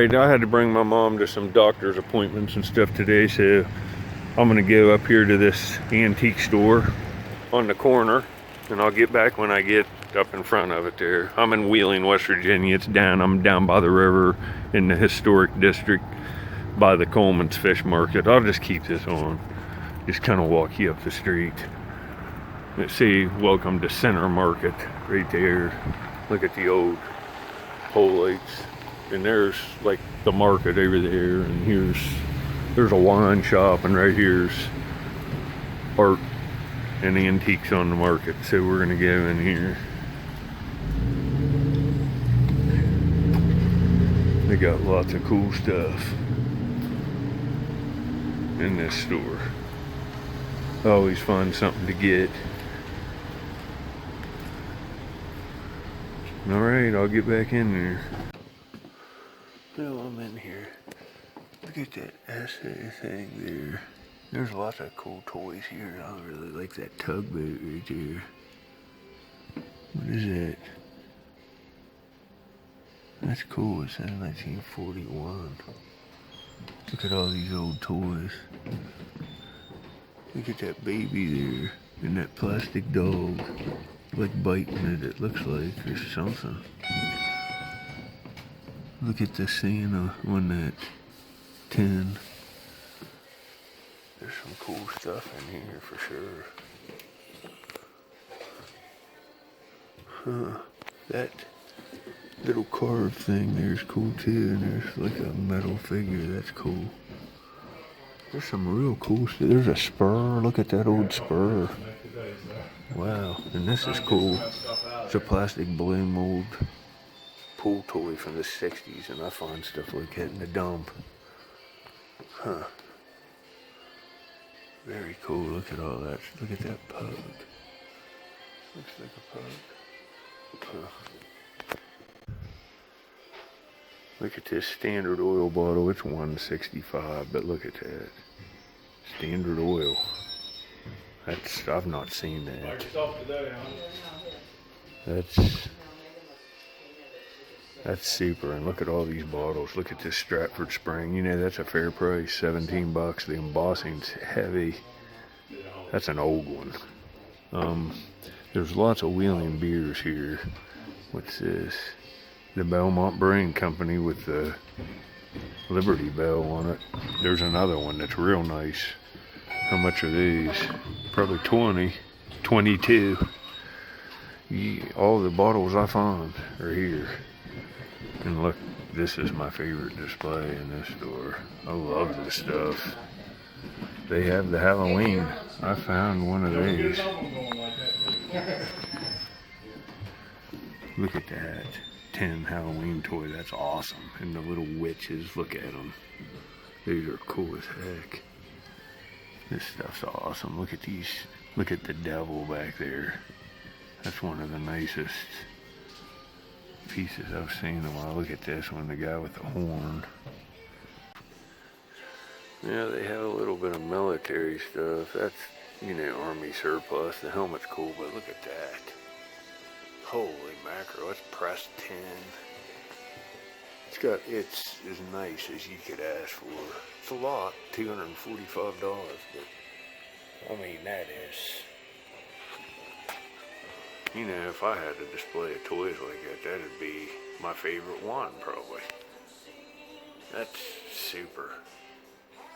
Alright, I had to bring my mom to some doctor's appointments and stuff today, so I'm gonna go up here to this antique store on the corner, and I'll get back when I get up in front of it there. I'm in Wheeling, West Virginia. I'm down by the river in the historic district by the Coleman's Fish Market. I'll just keep this on. Just kind of walk you up the street. Let's see, welcome to Center Market right there. Look at the old pole lights. And there's like the market over there, and there's a wine shop, and right here's art and antiques on the market. So we're gonna go in here. They got lots of cool stuff in this store. Always find something to get. Alright, I'll get back in there. Well, I'm in here. Look at that essay thing there. There's lots of cool toys here. I really like that tugboat right there. What is that? That's cool. It says 1941. Look at all these old toys. Look at that baby there. And that plastic dog. Like biting it looks like, or something. Look at the Santa on that tin. There's some cool stuff in here for sure. Huh. That little carved thing there's cool too, and there's like a metal figure. That's cool. There's some real cool stuff. There's a spur. Look at that old spur. Wow. And this is cool. It's a plastic balloon mold pool toy from the 60s, and I find stuff like that in the dump. Huh. Very cool. Look at all that. Look at that pug. Looks like a pug. Huh. Look at this Standard Oil bottle. It's $1.65, but look at that. Standard Oil. I've not seen that. That's super. And look at all these bottles. Look at this Stratford Spring. You know, that's a fair price, 17 bucks. The embossing's heavy. That's an old one. There's lots of Wheeling beers here. What's this? The Belmont Brewing Company with the Liberty Bell on it. There's another one that's real nice. How much are these? Probably 20, 22. All the bottles I find are here. And look, this is my favorite display in this store. I love this stuff. They have the Halloween. I found one of these. Look at that. 10 Halloween toy. That's awesome. And the little witches, look at them. These are cool as heck. This stuff's awesome. Look at these. Look at the devil back there. That's one of the nicest pieces I've seen in a while. Look at this one, the guy with the horn. Yeah, they have a little bit of military stuff. That's, you know, Army surplus. The helmet's cool, but look at that. Holy mackerel, it's pressed tin. It's as nice as you could ask for. It's a lot, $245, but I mean, that is, you know, if I had a display of toys like that, that'd be my favorite one, probably. That's super.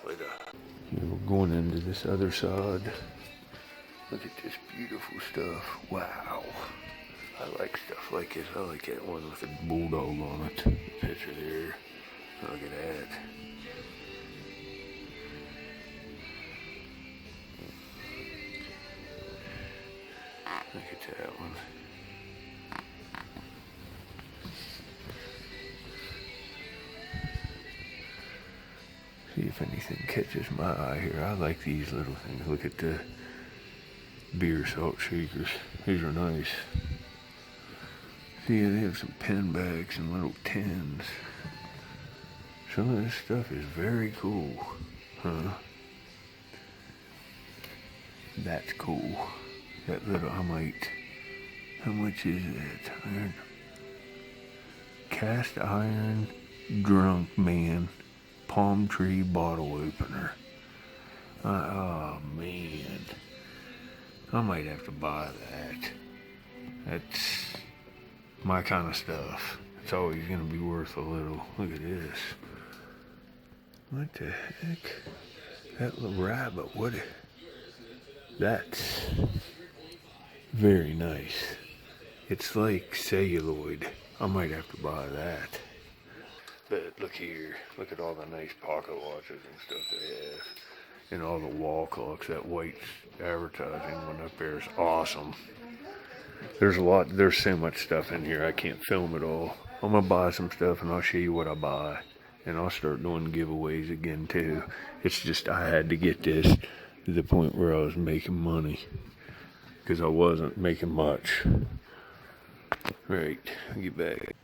We're going into this other side. Look at this beautiful stuff. Wow. I like stuff like this. I like that one with a bulldog on it. Picture there. Look at that. Look at that one. See if anything catches my eye here. I like these little things. Look at the beer salt shakers. These are nice. See, they have some pen bags and little tins. Some of this stuff is very cool. Huh? That's cool. That little, how much is that? Iron. Cast iron drunk man palm tree bottle opener. Oh man, I might have to buy that. That's my kind of stuff. It's always gonna be worth a little. Look at this. What the heck? That little rabbit, what? That's very nice. It's like celluloid. I might have to buy that. But look here. Look at all the nice pocket watches and stuff they have. And all the wall clocks. That white advertising one up there is awesome. There's so much stuff in here. I can't film it all. I'm going to buy some stuff and I'll show you what I buy. And I'll start doing giveaways again too. It's just I had to get this to the point where I was making money. Because I wasn't making much. Right, I'll get back.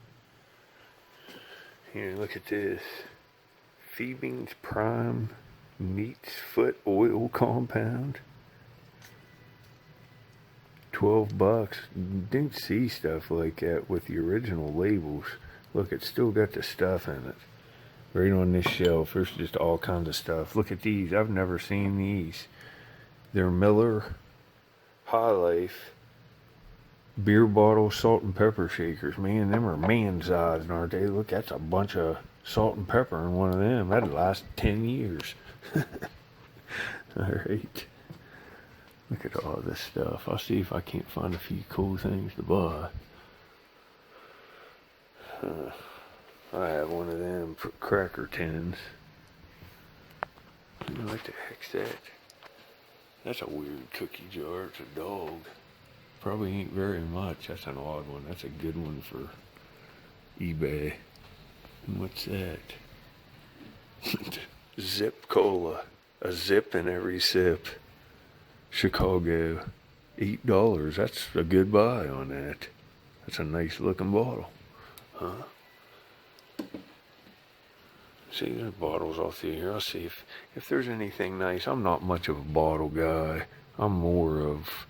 Here, look at this. Phoebe's Prime Meats Foot Oil Compound. $12. Didn't see stuff like that with the original labels. Look, it's still got the stuff in it. Right on this shelf, there's just all kinds of stuff. Look at these, I've never seen these. They're Miller High Life beer bottle salt and pepper shakers. Man, them are man-sized, aren't they? Look, that's a bunch of salt and pepper in one of them. That'd last 10 years. Alright. Look at all this stuff. I'll see if I can't find a few cool things to buy. I have one of them cracker tins. What the heck's that? That's a weird cookie jar. It's a dog. Probably ain't very much. That's an odd one. That's a good one for eBay. And what's that? Zip Cola. A zip in every sip. Chicago. $8. That's a good buy on that. That's a nice looking bottle. Huh? See, there's bottles all through here. I'll see if there's anything nice. I'm not much of a bottle guy. I'm more of,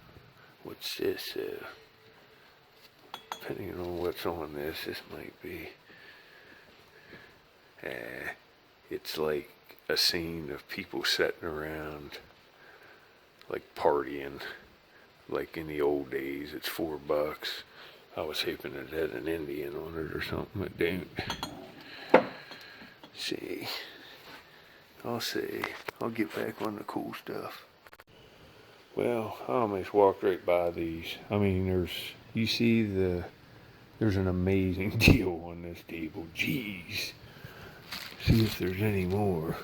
what's this? Depending on what's on this might be. It's like a scene of people sitting around, like partying. Like in the old days, it's $4. I was hoping it had an Indian on it or something. It don't. See, I'll see. I'll get back on the cool stuff. Well, I almost walked right by these. I mean, there's an amazing deal on this table. Jeez. See if there's any more.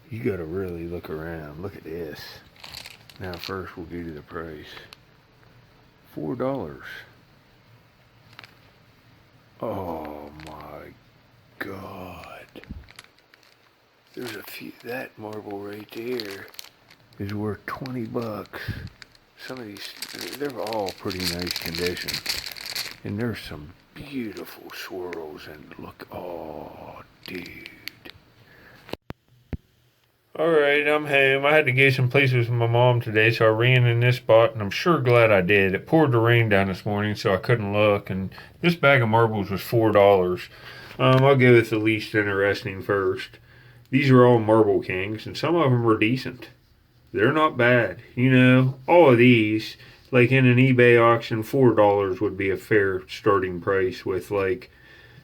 You gotta really look around. Look at this. Now first we'll do the price. $4. Oh my God. There's a few, that marble right there is worth $20. Some of these, they're all pretty nice condition. And there's some beautiful swirls and look, oh dude. Alright, I'm home. I had to go some places with my mom today, so I ran in this spot, and I'm sure glad I did. It poured the rain down this morning, so I couldn't look, and this bag of marbles was $4. I'll go with the least interesting first. These are all Marble Kings, and some of them are decent. They're not bad. You know, all of these, like in an eBay auction, $4 would be a fair starting price with, like,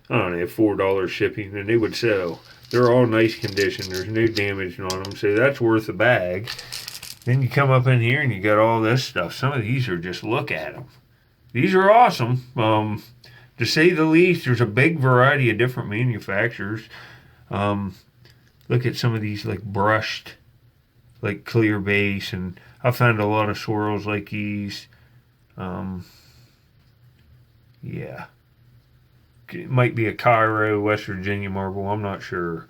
I don't know, $4 shipping, and they would sell. They're all nice condition. There's no damage on them, so that's worth a bag. Then you come up in here and you got all this stuff. Some of these are just, look at them. These are awesome. To say the least, there's a big variety of different manufacturers. Look at some of these, like brushed, like clear base, and I found a lot of swirls like these. Yeah. It might be a Cairo, West Virginia marble, I'm not sure.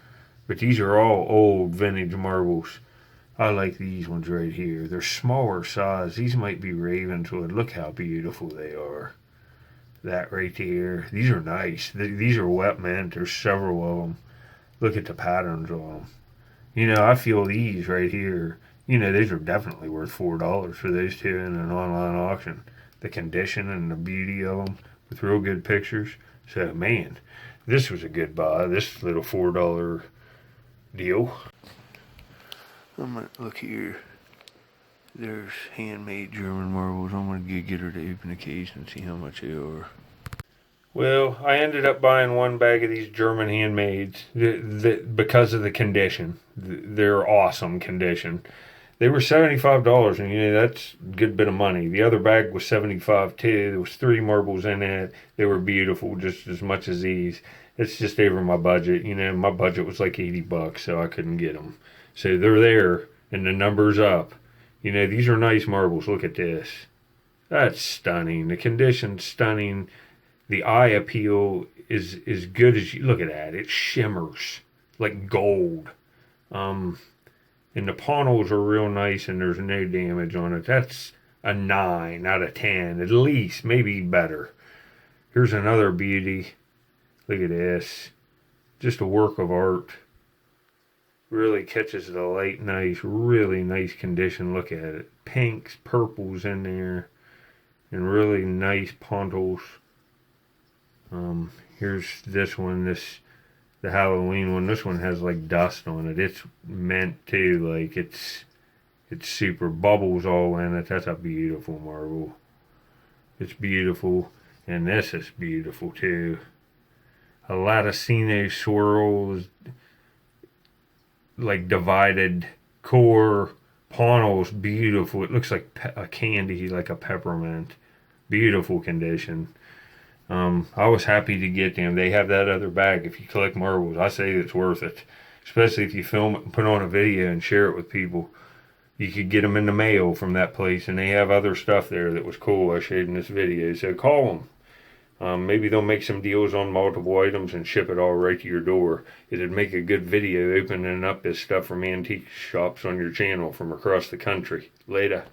But these are all old vintage marbles. I like these ones right here. They're smaller size. These might be Ravenswood. Look how beautiful they are. That right there. These are nice. These are wet mint. There's several of them. Look at the patterns on them. You know, I feel these right here. You know, these are definitely worth $4 for those two in an online auction. The condition and the beauty of them with real good pictures. So, man, This was a good buy. This little $4 deal. I'm gonna look here. There's handmade German marbles. I'm gonna get her to open the case and see how much they are. Well, I ended up buying one bag of these German handmades because of the condition. They're awesome condition. They were $75, and that's a good bit of money. The other bag was $75 too. There was 3 marbles in it. They were beautiful, just as much as these. It's just over my budget. My budget was like $80, so I couldn't get them. So they're there, and the number's up. These are nice marbles. Look at this. That's stunning. The condition's stunning. The eye appeal is as good as you look at that. It shimmers like gold. And the panels are real nice, and there's no damage on it. That's a 9 out of 10, at least, maybe better. Here's another beauty. Look at this. Just a work of art. Really catches the light nice, really nice condition. Look at it. Pinks, purples in there, and really nice puntles. Here's this one, the Halloween one. This one has like dust on it. It's meant to, like, it's super bubbles all in it. That's a beautiful marble. It's beautiful, and this is beautiful too. A Latticino swirls, like divided core panels, beautiful. It looks like a candy, like a peppermint. Beautiful condition. I was happy to get them. They have that other bag. If you collect marbles, I say it's worth it. Especially if you film it and put on a video and share it with people. You could get them in the mail from that place, and they have other stuff there that was cool I shared in this video. So call them. Maybe they'll make some deals on multiple items and ship it all right to your door. It'd make a good video opening up this stuff from antique shops on your channel from across the country. Later.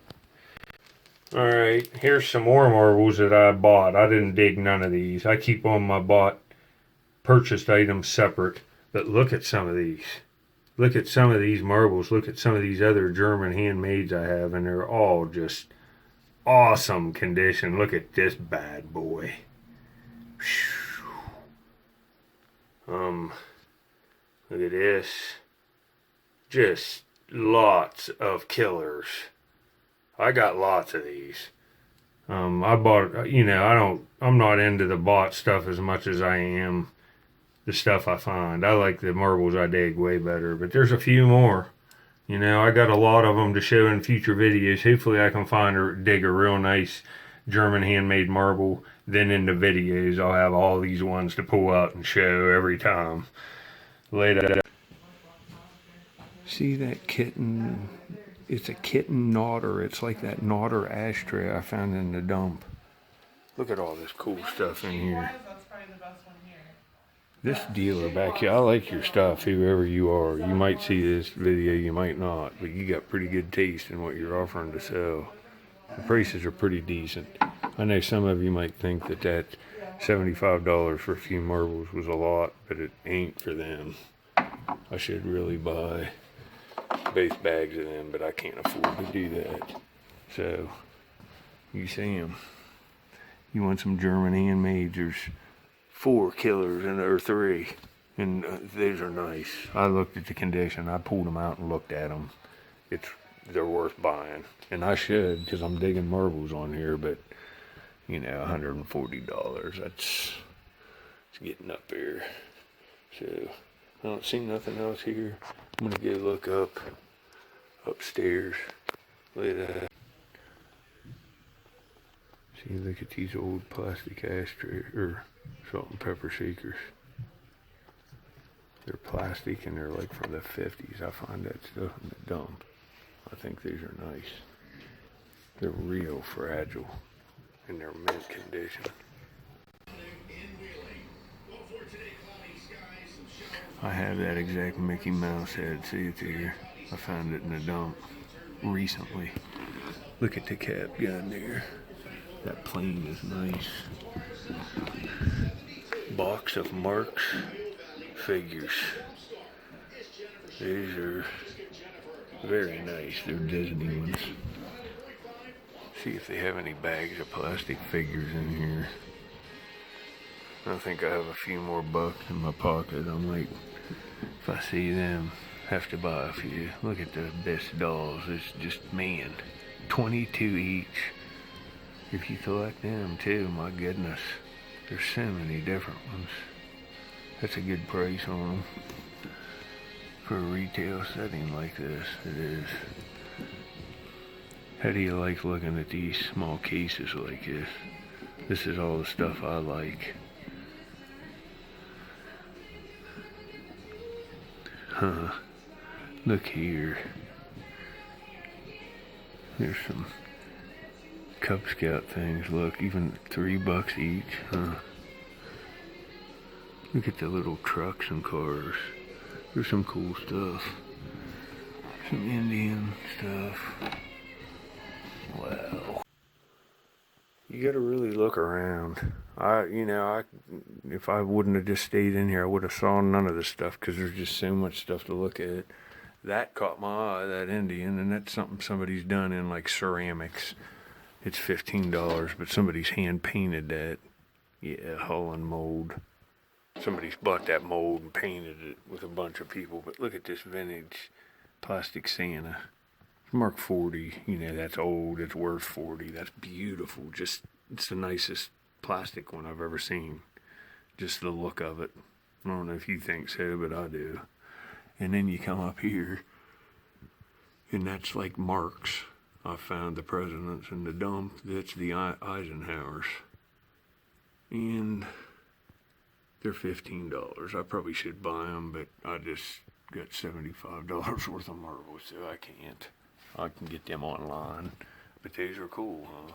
Alright, here's some more marbles that I bought. I didn't dig none of these. I keep all my purchased items separate. But look at some of these. Look at some of these marbles. Look at some of these other German handmades I have, and they're all just awesome condition. Look at this bad boy. Look at this. Just lots of killers. I got lots of these. I bought, I'm not into the bought stuff as much as I am the stuff I find. I like the marbles I dig way better, but there's a few more. I got a lot of them to show in future videos. Hopefully I can find or dig a real nice German handmade marble. Then in the videos I'll have all these ones to pull out and show every time. Later. See that kitten? It's a kitten knotter. It's like that knotter ashtray I found in the dump. Look at all this cool stuff in here. This dealer back here, I like your stuff, whoever you are. You might see this video, you might not, but you got pretty good taste in what you're offering to sell. The prices are pretty decent. I know some of you might think that $75 for a few marbles was a lot, but it ain't for them. I should really buy both bags of them, but I can't afford to do that. So, you see them. You want some German handmades? There's 4 killers or 3, and these are nice. I looked at the condition. I pulled them out and looked at them. They're worth buying, and I should, because I'm digging marbles on here. But $140. It's getting up there. So I don't see nothing else here. I'm gonna go look upstairs. Look at that. See, look at these old plastic ashtray or salt and pepper shakers. They're plastic and they're like from the 50s. I find that stuff in the dump. I think these are nice. They're real fragile and they're mint condition. I have that exact Mickey Mouse head. See it there? I found it in the dump recently. Look at the cap gun there. That plane is nice. Box of Mark's figures. These are very nice. They're Disney ones. See if they have any bags of plastic figures in here. I think I have a few more bucks in my pocket. I might, if I see them, have to buy a few. Look at the best dolls. It's just, man, 22 each. If you collect them too, my goodness, there's so many different ones. That's a good price on them. For a retail setting like this, it is. How do you like looking at these small cases like this? This is all the stuff I like. Huh. Look here. There's some Cub Scout things. Look, even $3 each. Huh. Look at the little trucks and cars. There's some cool stuff. Some Indian stuff. Wow. You gotta really look around. If I wouldn't have just stayed in here, I would have saw none of this stuff because there's just so much stuff to look at. That caught my eye, that Indian, and that's something somebody's done in like ceramics. It's $15, but somebody's hand painted that. Yeah, Holland mold. Somebody's bought that mold and painted it with a bunch of people. But look at this vintage plastic Santa. Mark 40, that's old, it's worth 40. That's beautiful. Just, it's the nicest plastic one I've ever seen. Just the look of it. I don't know if you think so, but I do. And then you come up here, and that's like marks. I found the presidents in the dump. That's the Eisenhowers. And they're $15. I probably should buy them, but I just got $75 worth of marbles, so I can't. I can get them online, but these are cool, huh?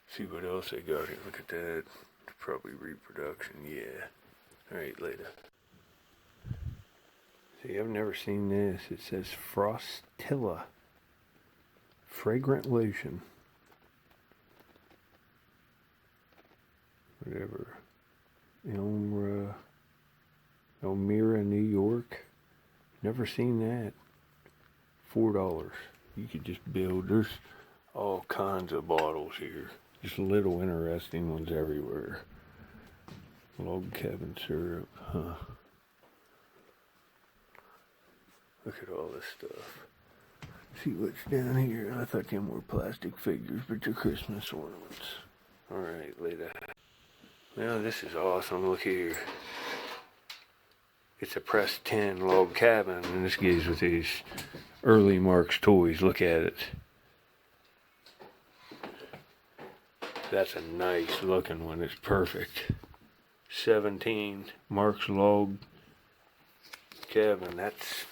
See what else they got here. Look at that. It's probably reproduction, yeah. Alright, later. See, I've never seen this. It says Frostilla Fragrant Lotion. Whatever. Elmira, New York. Never seen that. $4. You could just build. There's all kinds of bottles here. Just little interesting ones everywhere. Log cabin syrup, huh? Look at all this stuff. See what's down here. I thought them were plastic figures, but they're Christmas ornaments. Alright, later. Well, this is awesome. Look here. It's a pressed tin log cabin, and this goes with these early Mark's toys. Look at it. That's a nice looking one. It's perfect. 17 Mark's log cabin. That's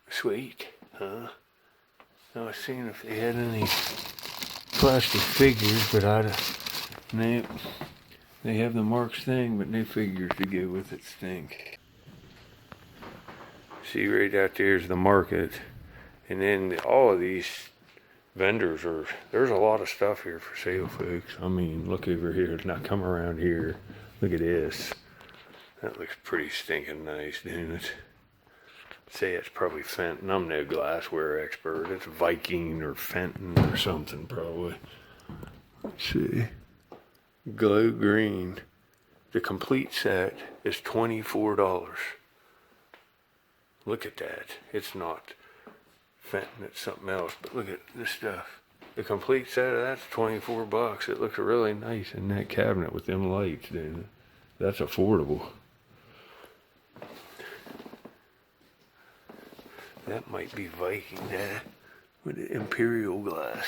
sweet, huh? I was seeing if they had any plastic figures, but they have the Mark's thing, but no figures to go with it. Stink. See, right out there's the market, and then all of these vendors there's a lot of stuff here for sale, folks. I mean, look over here. Now come around here. Look at this. That looks pretty stinking nice, doesn't it? Say it's probably Fenton. I'm no glassware expert. It's Viking or Fenton or something, probably. Let's see. Glow green. The complete set is $24. Look at that. It's not Fenton, it's something else, but look at this stuff. The complete set of that's $24. It looks really nice in that cabinet with them lights, doesn't it? That's affordable. That might be Viking, with the Imperial glass.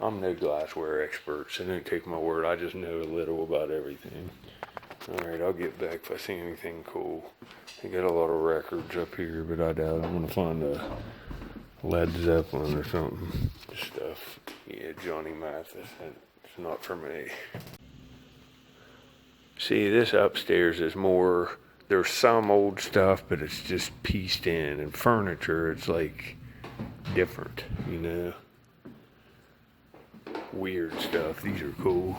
I'm no glassware expert, so don't take my word. I just know a little about everything. Alright, I'll get back if I see anything cool. I got a lot of records up here, but I doubt I'm going to find a Led Zeppelin or something. Stuff. Yeah, Johnny Mathis. It's not for me. See, this upstairs is more, there's some old stuff, but it's just pieced in. And furniture, it's like different, Weird stuff. These are cool.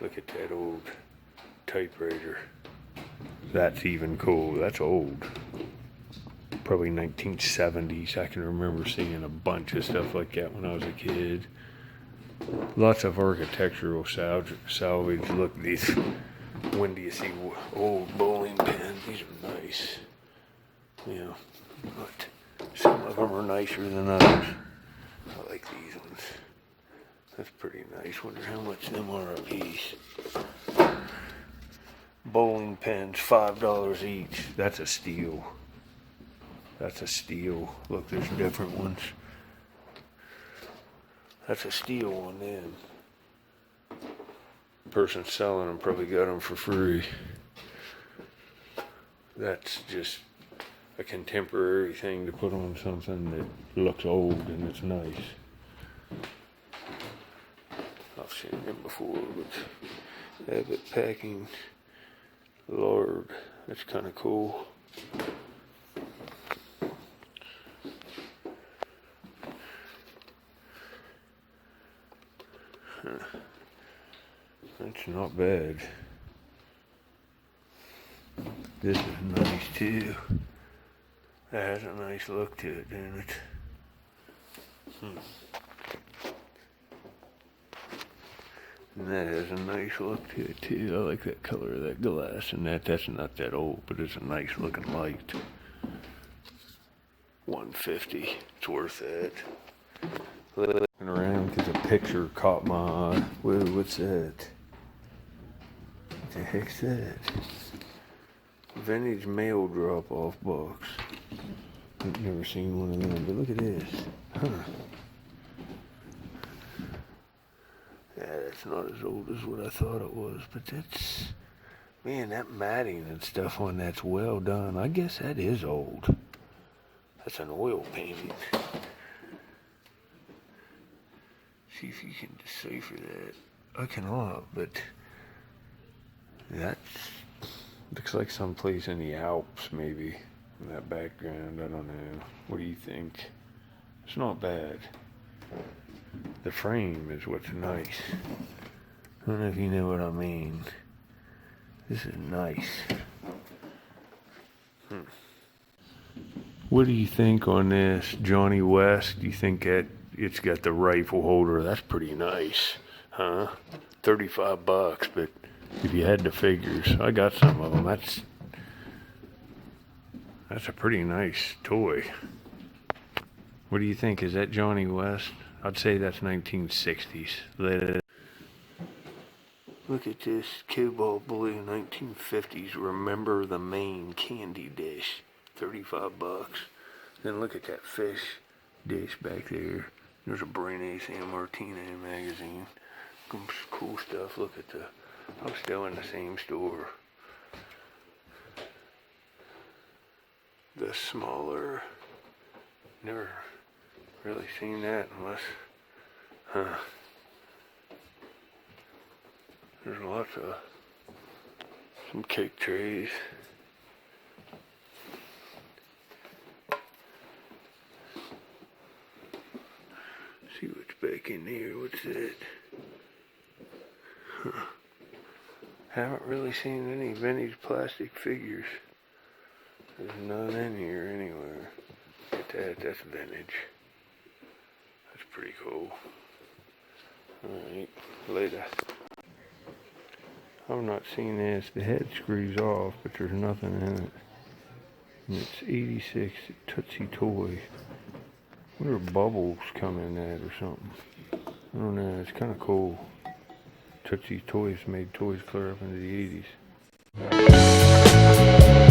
Look at that old typewriter. That's even cool. That's old. Probably 1970s. I can remember seeing a bunch of stuff like that when I was a kid. Lots of architectural salvage. Look, these. When do you see old bowling pins? These are nice. You know, but some of them are nicer than others. I like these ones. That's pretty nice. Wonder how much them are a piece. Bowling pins, $5 each. That's a steal. That's a steal. Look, there's different ones. That's a steal on them. Person selling them probably got them for free. That's just a contemporary thing to put on something that looks old and it's nice. I've seen them before, but Abbott Packing Lard, that's kind of cool. That's not bad. This is nice too. That has a nice look to it, doesn't it? And that has a nice look to it too. I like that color of that glass, and that's not that old, but it's a nice looking light. $150. It's worth that. Looking around because a picture caught my eye. Whoa, what's that? What the heck's that? Vintage mail drop-off box. I've never seen one of them, but look at this. Huh. Yeah, that's not as old as what I thought it was, but that's... Man, that matting and stuff on that's well done. I guess that is old. That's an oil painting. See if you can decipher that. I cannot, but... That's... Looks like someplace in the Alps, maybe. In that background, I don't know. What do you think? It's not bad. The frame is what's nice. I don't know if you know what I mean. This is nice. What do you think on this, Johnny West? Do you think that it's got the rifle holder? That's pretty nice, huh? $35, but if you had the figures, I got some of them. That's a pretty nice toy. What do you think? Is that Johnny West? I'd say that's 1960s. Look at this cobalt blue 1950s. Remember the Maine candy dish. $35. Then look at that fish dish back there. There's a Brene San Martino magazine. Some cool stuff. Look at the... I'm still in the same store. The smaller... Never really seen that unless... Huh. There's lots of... Some cake trays. See what's back in here. What's that? Huh. Haven't really seen any vintage plastic figures. There's none in here anywhere. Look at that, that's vintage. That's pretty cool. Alright, later. I've not seen this. The head screws off, but there's nothing in it. And it's 86 Tootsie Toy. What are bubbles coming at or something? I don't know, it's kind of cool. Tootsie Toys made toys clear up into the 80s.